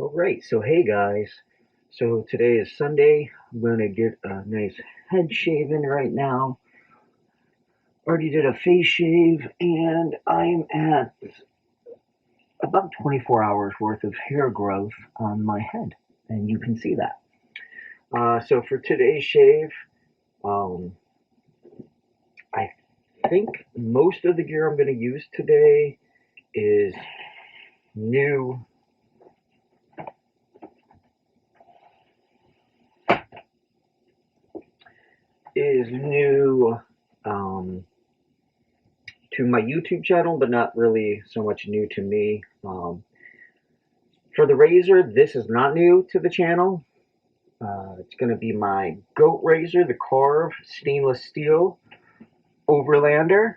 Alright, so hey guys. So today is Sunday. I'm going to get a nice head shave in right now. Already did a face shave and I'm at about 24 hours worth of hair growth on my head. And you can see that. So for today's shave, um, I think most of the gear I'm going to use today is new um, to my YouTube channel, but not really so much new to me. For the razor, this is not new to the channel. It's going to be my goat razor, the Karve stainless steel Overlander.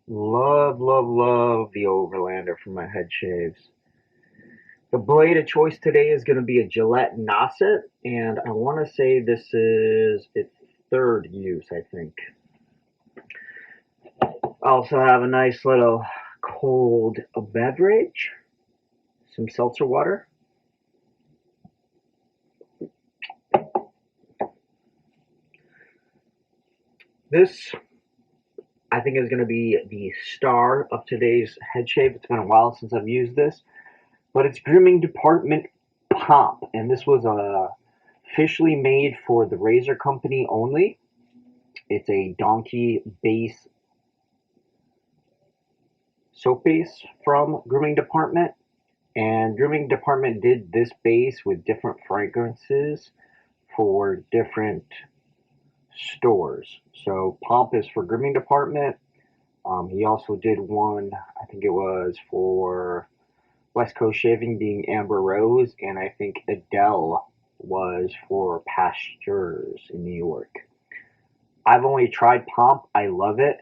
Love, love, love the Overlander for my head shaves. The blade of choice today is going to be a Gillette Nacet, and I want to say this is its third use, I think. I also have a nice little cold beverage, some seltzer water. This, I think, is going to be the star of today's head shave. It's been a while since I've used this, but it's Grooming Department Pomp, and this was officially made for the razor company only. It's a donkey base soap base from Grooming Department, and Grooming Department did this base with different fragrances for different stores. So Pomp is for Grooming Department. He also did one, I think it was for West Coast Shaving, being Amber Rose, and I think Adele was for Pastures in New York. I've only tried Pomp. I love it.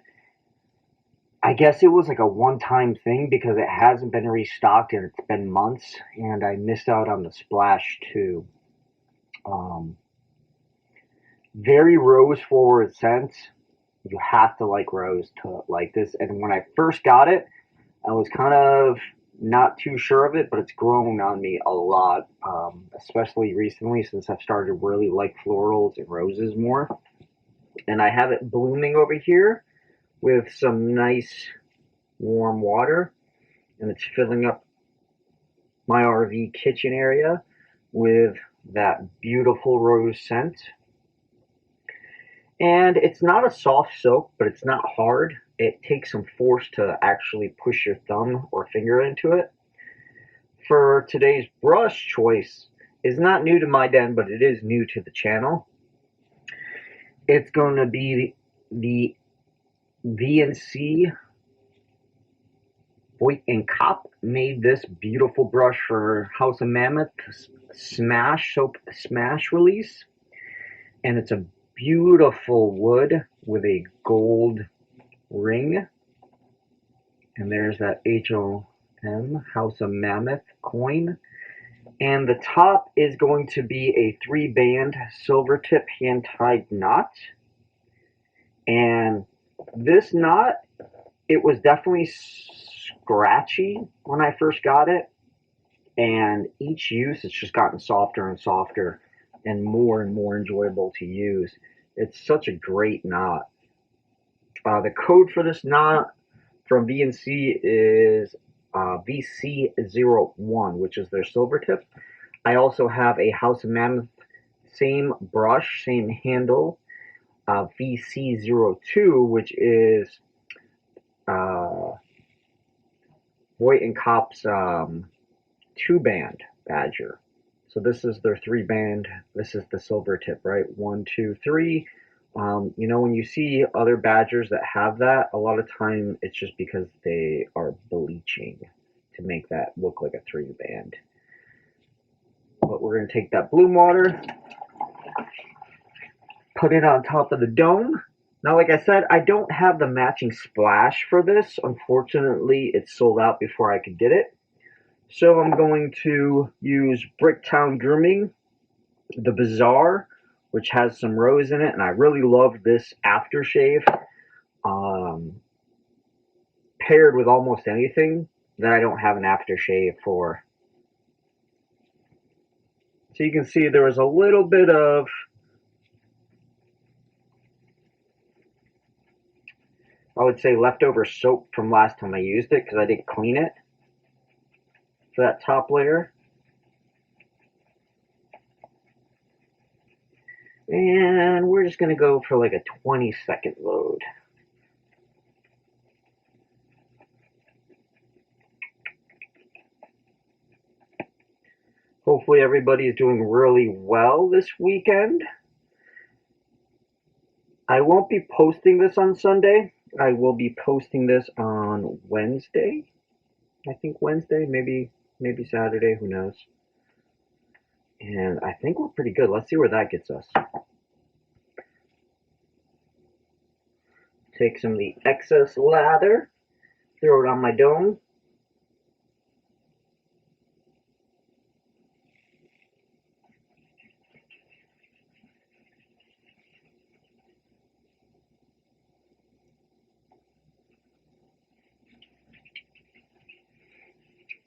I guess it was like a one-time thing because it hasn't been restocked and it's been months, and I missed out on the splash too. Very rose-forward scent. You have to like rose to like this. And when I first got it, I was kind of not too sure of it, but it's grown on me a lot, especially recently since I've started to really like florals and roses more. And I have it blooming over here with some nice warm water, and it's filling up my RV kitchen area with that beautiful rose scent. And it's not a soft soap, but it's not hard. It takes some force to actually push your thumb or finger into it. For today's brush choice is not new to my den, but it is new to the channel. It's going to be the VC01 made this beautiful brush for House of Mammoth Smash Soap Smash release, and it's a beautiful wood with a gold ring, and there's that HOM House of Mammoth coin, and the top is going to be a 3-band silver tip hand tied knot. And this knot, it was definitely scratchy when I first got it, and each use it's just gotten softer and softer and more enjoyable to use. It's such a great knot. The code for this knot from VNC is VC01, which is their silver tip. I also have a House of Mammoth, same brush, same handle, VC02, which is Voight and Kopp's 2-band badger. So this is their 3-band. This is the silver tip, right? 1, 2, 3. You know, when you see other badgers that have that, a lot of time it's just because they are bleaching to make that look like a 3-band. But we're going to take that bloom water, put it on top of the dome. Now, like I said, I don't have the matching splash for this. Unfortunately, it sold out before I could get it. So I'm going to use Bricktown Grooming The Bazaar, which has some rose in it, and I really love this aftershave. Paired with almost anything that I don't have an aftershave for. So you can see there was a little bit of I would say leftover soap from last time I used it because I didn't clean it for that top layer. And we're just going to go for like a 20-second load. Hopefully everybody is doing really well this weekend. I won't be posting this on Sunday. I will be posting this on Wednesday. I think Wednesday, maybe Saturday, who knows. And I think we're pretty good. Let's see where that gets us. Take some of the excess lather, throw it on my dome.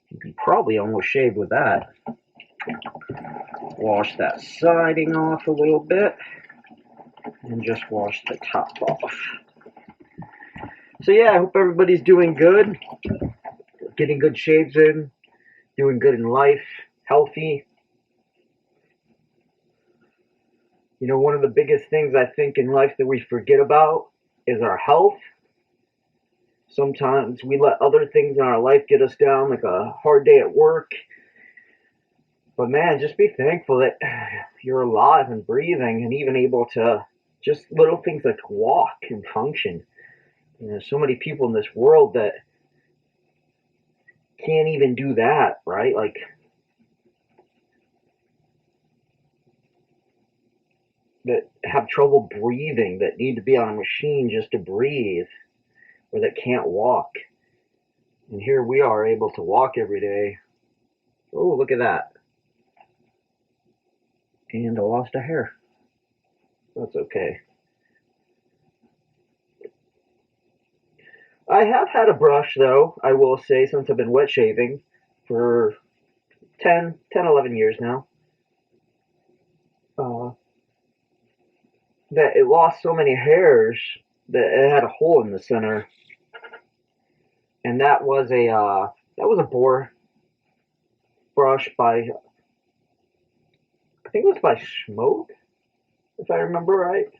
You can probably almost shave with that. Wash that siding off a little bit and just wash the top off. So yeah, I hope everybody's doing good, getting good shaves in, doing good in life, healthy. You know, one of the biggest things I think in life that we forget about is our health. Sometimes we let other things in our life get us down, like a hard day at work. But man, just be thankful that you're alive and breathing and even able to just little things like walk and function. And there's so many people in this world that can't even do that, right? Like, that have trouble breathing, that need to be on a machine just to breathe, or that can't walk. And here we are able to walk every day. Oh, look at that. And I lost a hair. That's okay. I have had a brush, though, I will say, since I've been wet shaving for 11 years now. That it lost so many hairs that it had a hole in the center. And that was a boar brush by, I think it was by Smoke, if I remember right.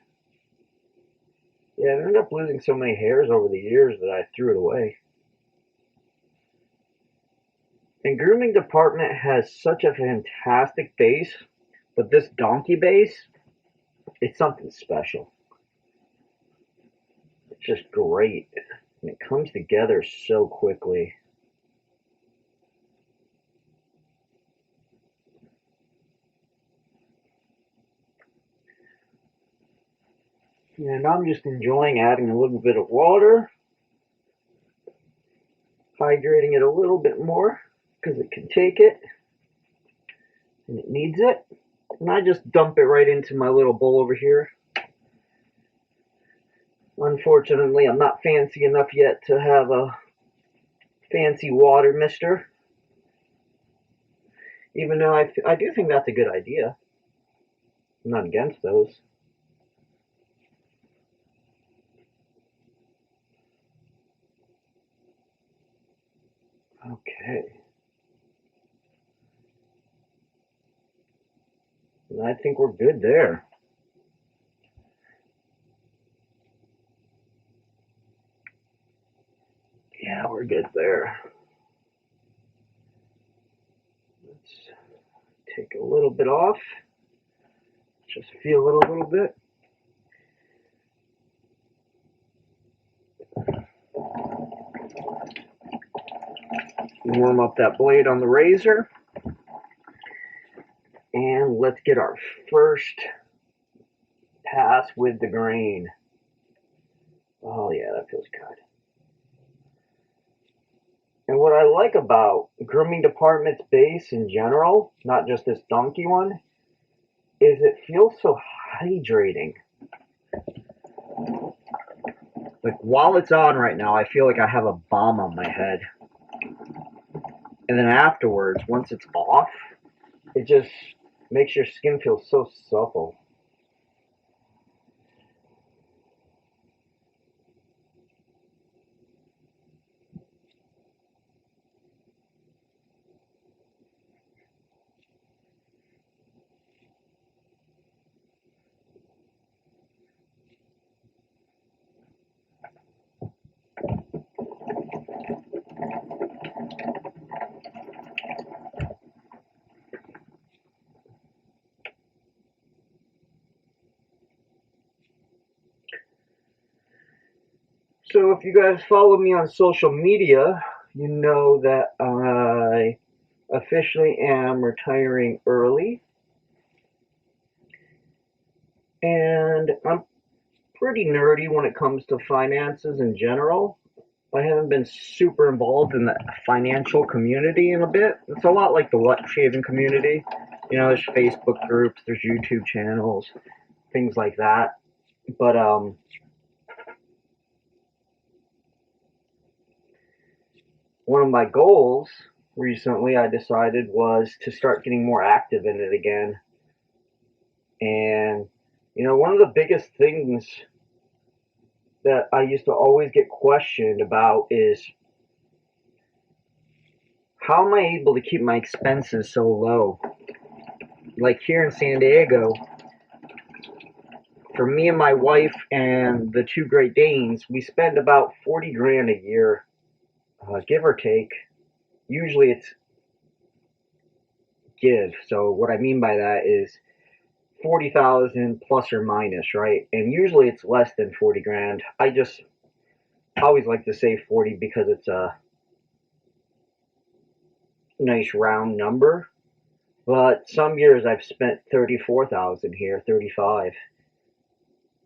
Yeah, I ended up losing so many hairs over the years that I threw it away. And Grooming Department has such a fantastic base, but this donkey base, it's something special. It's just great. And it comes together so quickly. And I'm just enjoying adding a little bit of water, hydrating it a little bit more because it can take it and it needs it. And I just dump it right into my little bowl over here. Unfortunately, I'm not fancy enough yet to have a fancy water mister, even though I do think that's a good idea. I'm not against those. Okay. I think we're good there. Yeah, we're good there. Let's take a little bit off. Just feel it a little bit. Warm up that blade on the razor. And let's get our first pass with the grain. Oh yeah, that feels good. And what I like about Grooming Department's base in general, not just this donkey one, is it feels so hydrating. Like while it's on right now, I feel like I have a bomb on my head. And then afterwards, once it's off, it just Makes your skin feel so supple. So if you guys follow me on social media, you know that I officially am retiring early. And I'm pretty nerdy when it comes to finances in general. I haven't been super involved in the financial community in a bit. It's a lot like the wet shaving community. You know, there's Facebook groups, there's YouTube channels, things like that. But one of my goals recently I decided was to start getting more active in it again. And you know, one of the biggest things that I used to always get questioned about is how am I able to keep my expenses so low? Like here in San Diego, for me and my wife and the two Great Danes, we spend about 40 grand a year, give or take. Usually it's give. So what I mean by that is 40,000 plus or minus, right? And usually it's less than 40 grand. I always like to say 40 because it's a nice round number. But some years I've spent 34,000 here, 35.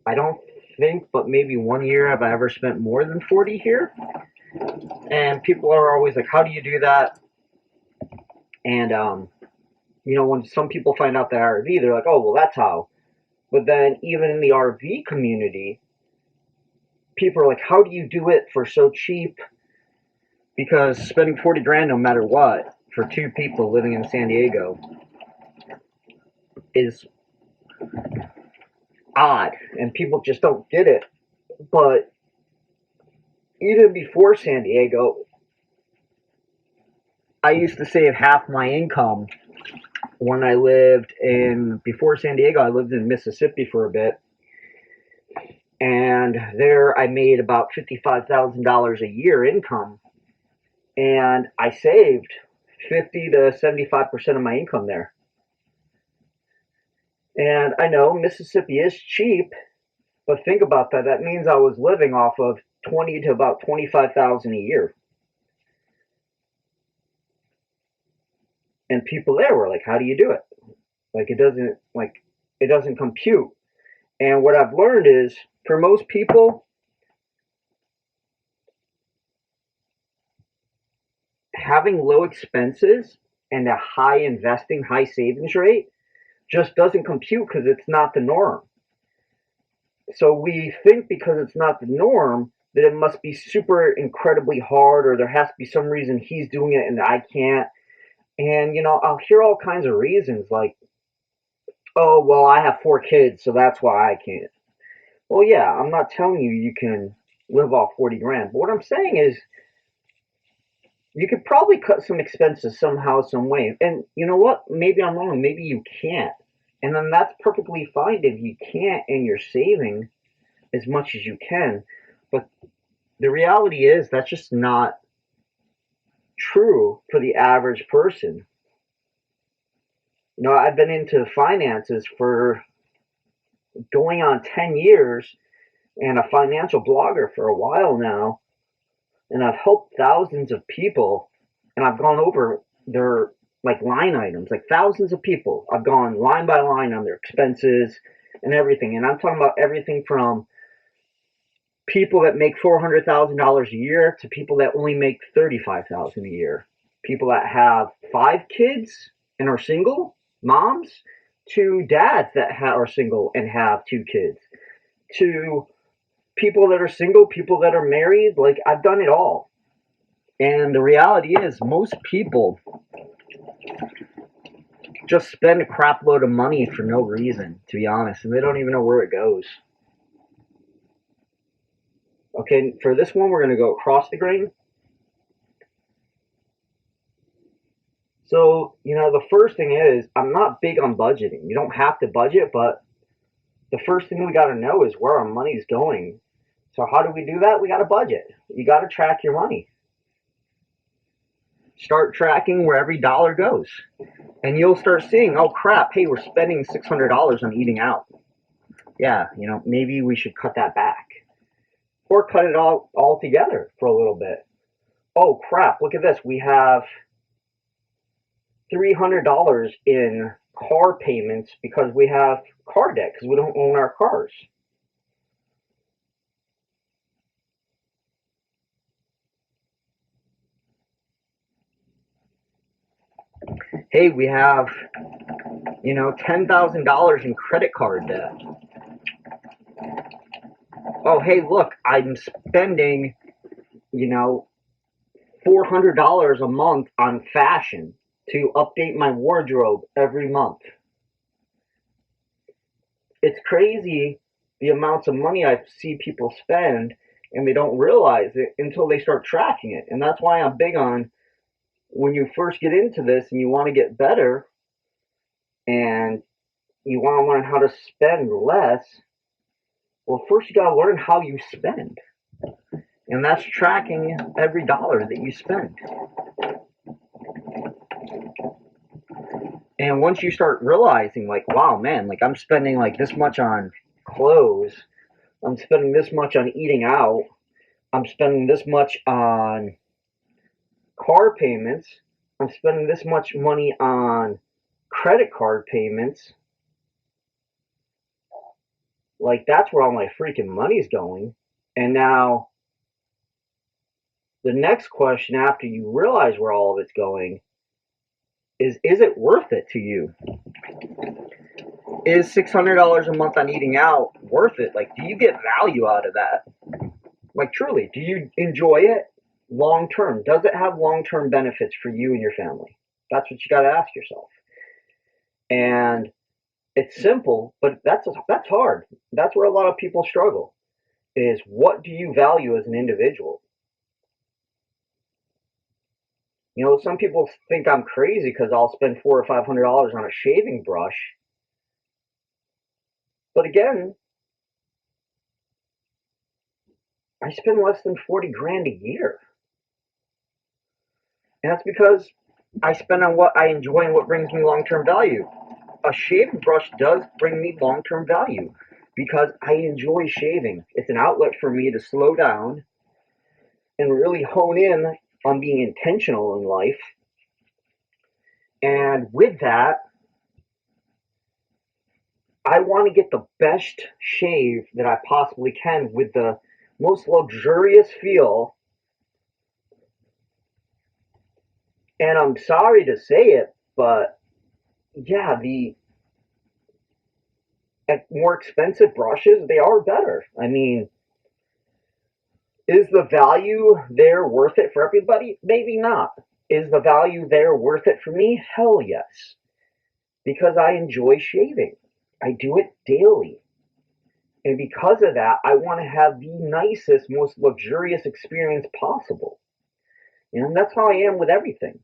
I don't think, but maybe one year have I ever spent more than 40 here. And people are always like, how do you do that? And, you know, when some people find out the RV, they're like, oh, well, that's how. But then even in the RV community, people are like, how do you do it for so cheap? Because spending 40 grand no matter what for two people living in San Diego is odd, and people just don't get it. But even before San Diego, I used to save half my income when I lived before San Diego, I lived in Mississippi for a bit. And there I made about $55,000 a year income. And I saved 50 to 75% of my income there. And I know Mississippi is cheap, but think about that. That means I was living off of 20 to about 25,000 a year. And people there were like, how do you do it? It doesn't compute. And what I've learned is for most people, having low expenses and a high investing, high savings rate just doesn't compute because it's not the norm. So we think because it's not the norm that it must be super incredibly hard, or there has to be some reason he's doing it and I can't. And, you know, I'll hear all kinds of reasons like, oh, well, I have 4 kids, so that's why I can't. Well, yeah, I'm not telling you you can live off 40 grand. But what I'm saying is you could probably cut some expenses somehow, some way. And you know what? Maybe I'm wrong. Maybe you can't. And then that's perfectly fine if you can't and you're saving as much as you can. But the reality is that's just not true for the average person. You know, I've been into finances for going on 10 years and a financial blogger for a while now. And I've helped thousands of people, and I've gone over their like line items, like thousands of people. I've gone line by line on their expenses and everything. And I'm talking about everything from people that make $400,000 a year to people that only make $35,000 a year. People that have 5 kids and are single, moms, to dads that are single and have 2 kids, to people that are single, people that are married. Like, I've done it all. And the reality is most people just spend a crap load of money for no reason, to be honest, and they don't even know where it goes. Okay, for this one, we're going to go across the grain. So, the first thing is, I'm not big on budgeting. You don't have to budget, but the first thing we got to know is where our money's going. So how do we do that? We got to budget. You got to track your money. Start tracking where every dollar goes. And you'll start seeing, oh crap, hey, we're spending $600 on eating out. Yeah, maybe we should cut that back. Or cut it all together for a little bit. Oh crap, look at this. We have $300 in car payments because we have car debt because we don't own our cars. Hey, we have, $10,000 in credit card debt. Oh, hey, look, I'm spending, $400 a month on fashion to update my wardrobe every month. It's crazy the amounts of money I see people spend, and they don't realize it until they start tracking it. And that's why I'm big on, when you first get into this and you want to get better and you want to learn how to spend less, well, first you got to learn how you spend. And that's tracking every dollar that you spend. And once you start realizing, like, wow, man, like I'm spending like this much on clothes, I'm spending this much on eating out, I'm spending this much on car payments, I'm spending this much money on credit card payments, like that's where all my freaking money's going. And now the next question after you realize where all of it's going is it worth it to you? Is $600 a month on eating out worth it? Like, do you get value out of that? Like, truly, do you enjoy it long term? Does it have long term benefits for you and your family? That's what you got to ask yourself. And it's simple, but that's hard. That's where a lot of people struggle, is what do you value as an individual? Some people think I'm crazy because I'll spend $400 or $500 on a shaving brush. But again, I spend less than 40 grand a year. And that's because I spend on what I enjoy and what brings me long-term value. A shaving brush does bring me long-term value because I enjoy shaving. It's an outlet for me to slow down and really hone in on being intentional in life. And with that, I want to get the best shave that I possibly can with the most luxurious feel. And I'm sorry to say it, but yeah, the more expensive brushes, they are better. I mean, is the value there worth it for everybody? Maybe not. Is the value there worth it for me? Hell yes. Because I enjoy shaving. I do it daily. And because of that, I want to have the nicest, most luxurious experience possible. And that's how I am with everything.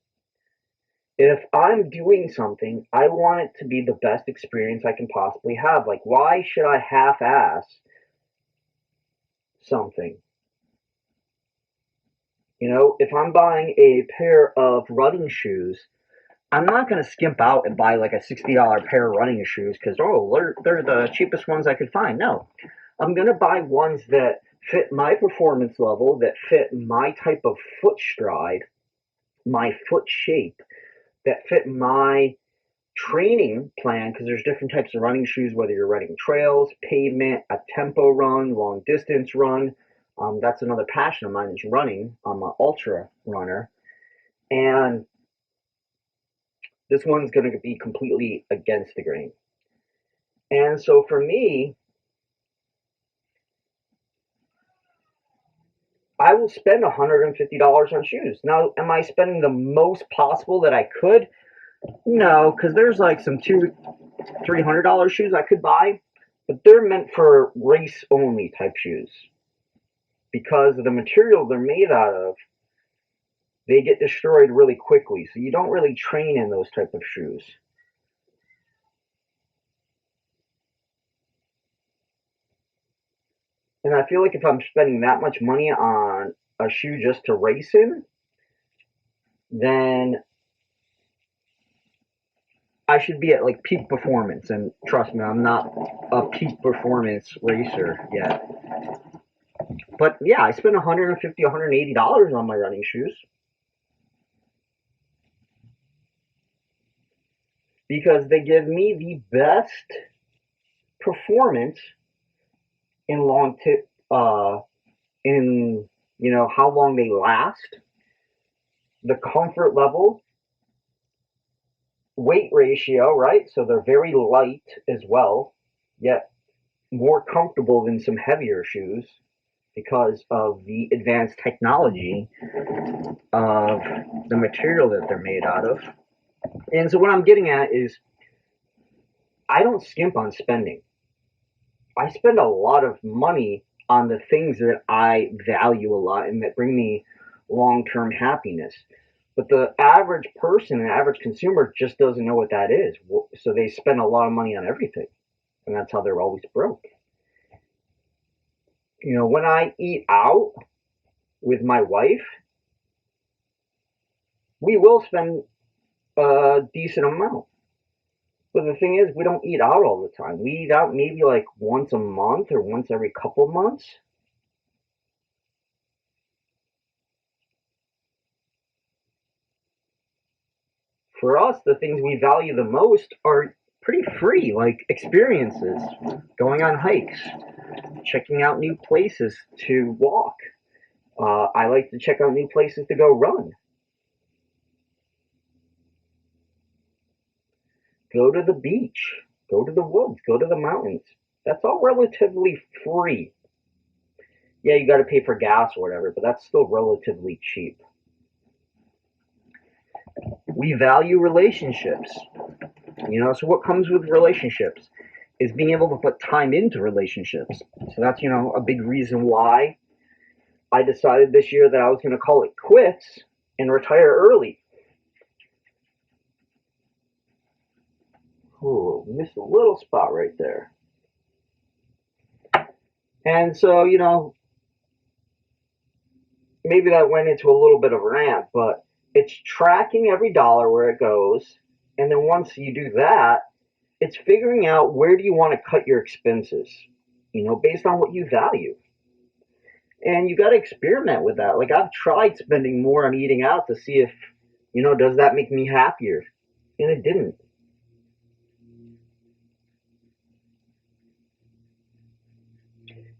If I'm doing something, I want it to be the best experience I can possibly have. Like, why should I half-ass something? If I'm buying a pair of running shoes, I'm not going to skimp out and buy like a $60 pair of running shoes because, they're the cheapest ones I could find. No, I'm going to buy ones that fit my performance level, that fit my type of foot stride, my foot shape, that fit my training plan, because there's different types of running shoes, whether you're running trails, pavement, a tempo run, long distance run. That's another passion of mine, is running. I'm an ultra runner. And this one's going to be completely against the grain. And so for me, I will spend $150 on shoes. Now, am I spending the most possible that I could? No, because there's like some $200-300 shoes I could buy, but they're meant for race only type shoes because of the material they're made out of. They get destroyed really quickly, so you don't really train in those type of shoes. And I feel like if I'm spending that much money on a shoe just to race in, then I should be at like peak performance. And trust me, I'm not a peak performance racer yet. But yeah, I spend $150, $180 on my running shoes because they give me the best performance in in how long they last, the comfort level, weight ratio, right? So they're very light as well, yet more comfortable than some heavier shoes because of the advanced technology of the material that they're made out of. And so what I'm getting at is I don't skimp on spending. I spend a lot of money on the things that I value a lot and that bring me long-term happiness. But the average person, the average consumer just doesn't know what that is. So they spend a lot of money on everything. And that's how they're always broke. When I eat out with my wife, we will spend a decent amount. But the thing is, we don't eat out all the time. We eat out maybe like once a month or once every couple months. For us, the things we value the most are pretty free, like experiences, going on hikes, checking out new places to walk. I like to check out new places to go run. Go to the beach, go to the woods, go to the mountains. That's all relatively free. Yeah, you got to pay for gas or whatever, but that's still relatively cheap. We value relationships. So what comes with relationships is being able to put time into relationships. So that's, a big reason why I decided this year that I was going to call it quits and retire early. Ooh, missed a little spot right there. And so, maybe that went into a little bit of a rant, but it's tracking every dollar where it goes. And then once you do that, it's figuring out where do you want to cut your expenses, based on what you value. And you got to experiment with that. Like I've tried spending more on eating out to see if, does that make me happier? And it didn't.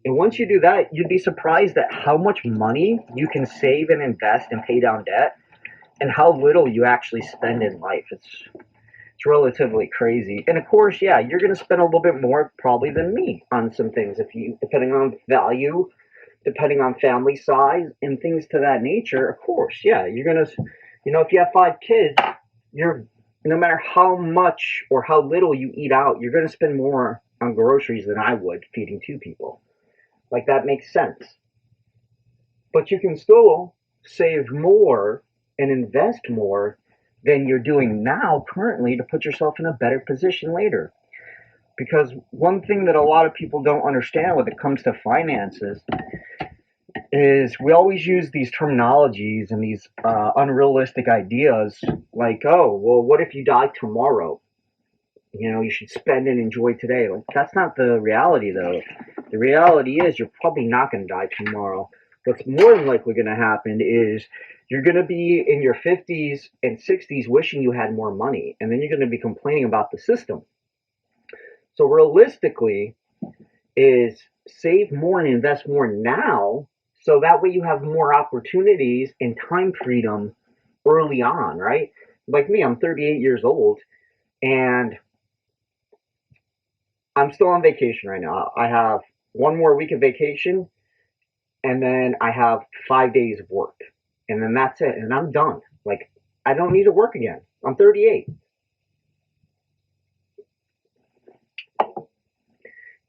And once you do that, you'd be surprised at how much money you can save and invest and pay down debt and how little you actually spend in life. It's relatively crazy. And of course, yeah, you're going to spend a little bit more probably than me on some things depending on value, depending on family size and things to that nature. Of course, yeah, you're going to, if you have 5 kids, you're no matter how much or how little you eat out, you're going to spend more on groceries than I would feeding 2 people. Like that makes sense. But you can still save more and invest more than you're doing now currently to put yourself in a better position later. Because one thing that a lot of people don't understand when it comes to finances is we always use these terminologies and these unrealistic ideas like, oh, well, what if you die tomorrow? You should spend and enjoy today. Like that's not the reality, though. The reality is you're probably not going to die tomorrow. What's more than likely going to happen is you're going to be in your 50s and 60s wishing you had more money, and then you're going to be complaining about the system. So realistically is save more and invest more now so that way you have more opportunities and time freedom early on, right? Like me, I'm 38 years old, and I'm still on vacation right now. I have one more week of vacation, and then I have 5 days of work, and then that's it, and I'm done. Like I don't need to work again. I'm 38.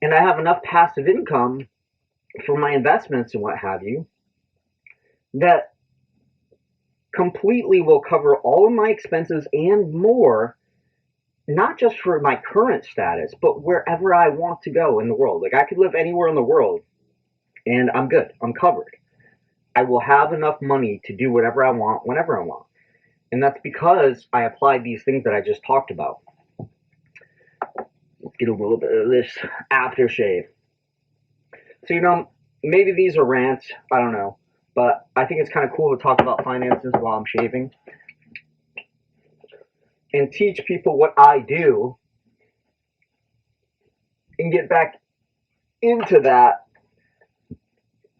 And I have enough passive income for my investments and what have you that completely will cover all of my expenses and more, not just for my current status, but wherever I want to go in the world. Like I could live anywhere in the world and I'm good. I'm covered. I will have enough money to do whatever I want whenever I want. And that's because I applied these things that I just talked about. Let's get a little bit of this aftershave. So, maybe these are rants. I don't know. But I think it's kind of cool to talk about finances while I'm shaving and teach people what I do and get back into that,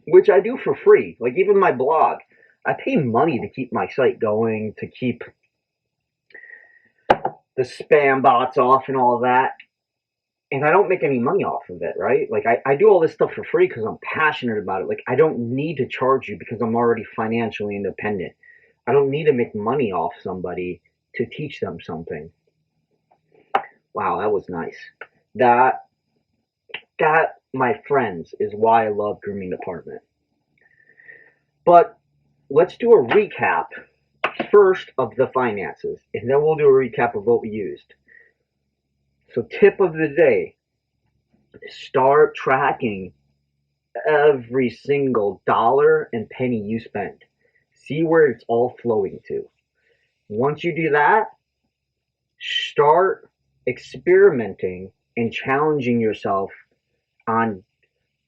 which I do for free. Like even my blog, I pay money to keep my site going, to keep the spam bots off and all of that. And I don't make any money off of it, right? Like I do all this stuff for free because I'm passionate about it. Like I don't need to charge you because I'm already financially independent. I don't need to make money off somebody to teach them something. Wow, that was nice. That, my friends, is why I love Grooming Department. But let's do a recap first of the finances, and then we'll do a recap of what we used. So tip of the day, start tracking every single dollar and penny you spend. See where it's all flowing to. Once you do that, start experimenting and challenging yourself on,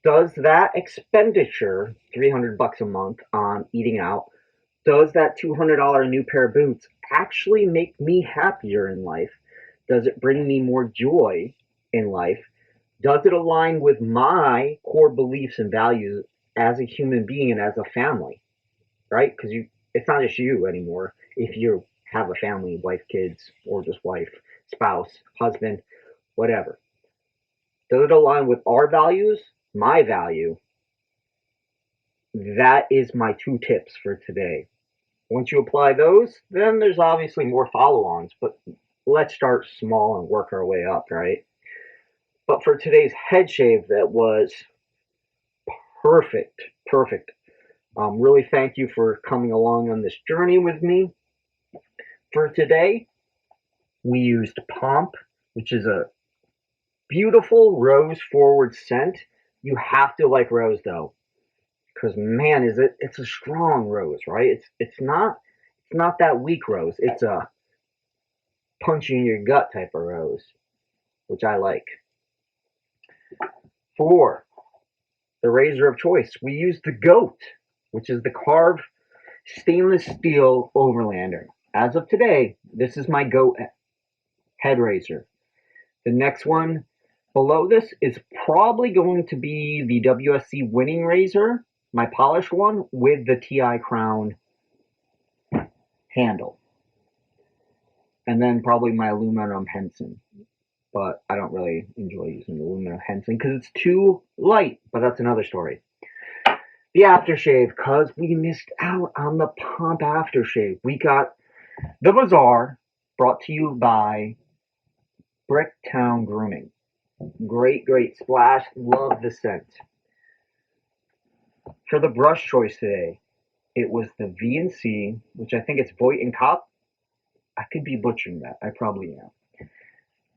does that expenditure, $300 a month on eating out, does that $200 new pair of boots actually make me happier in life? Does it bring me more joy in life? Does it align with my core beliefs and values as a human being and as a family? Right? Because it's not just you anymore. If you have a family, wife, kids, or just wife, spouse, husband, whatever. Does it align with our values? My value? That is my 2 tips for today. Once you apply those, then there's obviously more follow-ons, but let's start small and work our way up, right? But for today's head shave, that was perfect. Really thank you for coming along on this journey with me. For today, we used Pomp, which is a beautiful rose-forward scent. You have to like rose, though, because man, it's a strong rose, right? It's not that weak rose. It's a punch you in your gut type of rose, which I like. For the razor of choice, we used the Goat, which is the Karve stainless steel Overlander. As of today, this is my Goat head razor. The next one below this is probably going to be the WSC winning razor, my polished one, with the TI crown handle. And then probably my aluminum Henson. But I don't really enjoy using the aluminum Henson because it's too light. But that's another story. The aftershave, because we missed out on the Pomp aftershave. We got the Bazaar, brought to you by Bricktown Grooming. Great splash. Love the scent. For the brush choice today, it was the VC, which I think it's Voight and Cop. I could be butchering that. I probably am.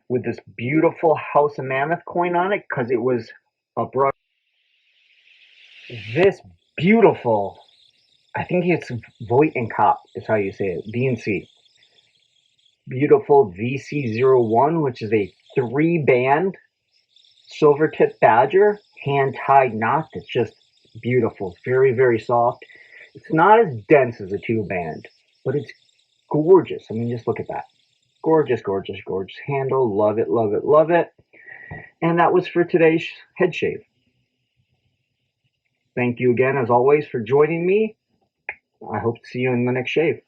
With this beautiful House of Mammoth coin on it, because it was a brush. This beautiful, I think it's Voight and Cop is how you say it, VC. Beautiful VC01, which is a 3-band silver tip badger, hand-tied knot that's just beautiful. Very soft. It's not as dense as a 2-band, but it's gorgeous. I mean, just look at that. Gorgeous handle. Love it. And that was for today's head shave. Thank you again, as always, for joining me. I hope to see you in the next shave.